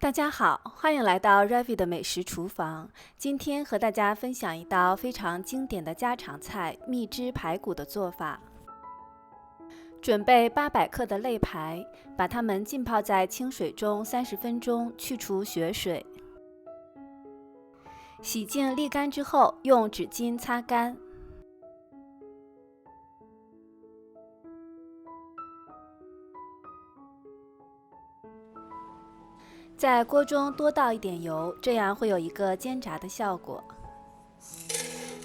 大家好，欢迎来到 Ravi 的美食厨房。今天和大家分享一道非常经典的家常菜——蜜汁排骨的做法。准备800克的肋排，把它们浸泡在清水中30分钟，去除血水。洗净沥干之后，用纸巾擦干。在锅中多倒一点油，这样会有一个煎炸的效果。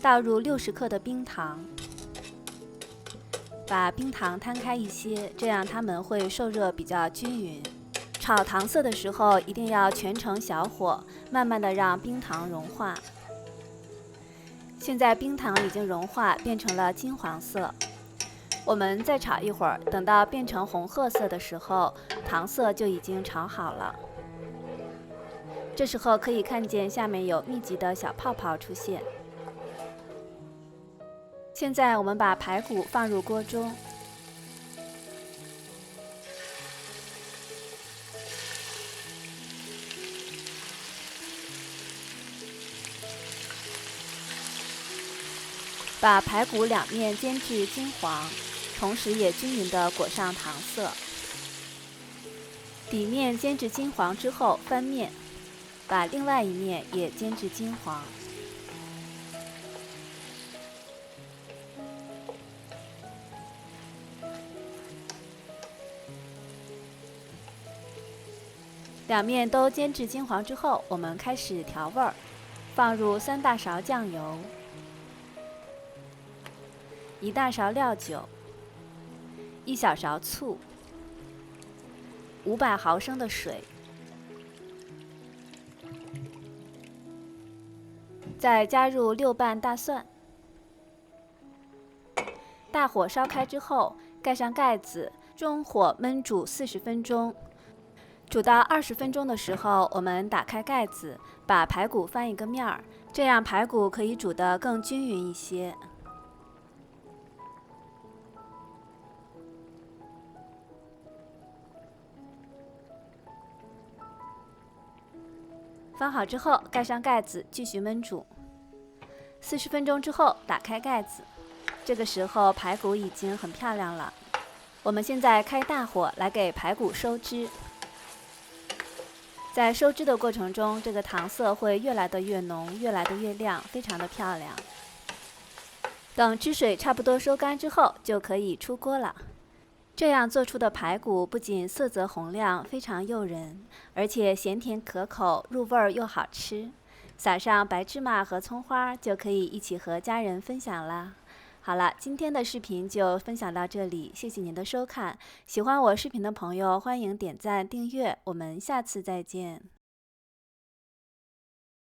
倒入60克的冰糖，把冰糖摊开一些，这样它们会受热比较均匀。炒糖色的时候一定要全程小火，慢慢的让冰糖融化。现在冰糖已经融化，变成了金黄色。我们再炒一会儿，等到变成红褐色的时候，糖色就已经炒好了。这时候可以看见下面有密集的小泡泡出现。现在我们把排骨放入锅中，把排骨两面煎至金黄，同时也均匀地裹上糖色。底面煎至金黄之后翻面，把另外一面也煎至金黄。两面都煎至金黄之后，我们开始调味儿，放入3大勺酱油、1大勺料酒、1小勺醋、500毫升的水，再加入6瓣大蒜。大火烧开之后，盖上盖子，中火焖煮40分钟。煮到20分钟的时候，我们打开盖子，把排骨翻一个面儿，这样排骨可以煮得更均匀一些。翻好之后，盖上盖子，继续焖煮。40分钟之后，打开盖子，这个时候排骨已经很漂亮了。我们现在开大火来给排骨收汁。在收汁的过程中，这个糖色会越来的越浓，越来的越亮，非常的漂亮。等汁水差不多收干之后，就可以出锅了。这样做出的排骨不仅色泽红亮，非常诱人，而且咸甜可口，入味儿又好吃。撒上白芝麻和葱花，就可以一起和家人分享啦。好了，今天的视频就分享到这里，谢谢您的收看。喜欢我视频的朋友，欢迎点赞订阅，我们下次再见。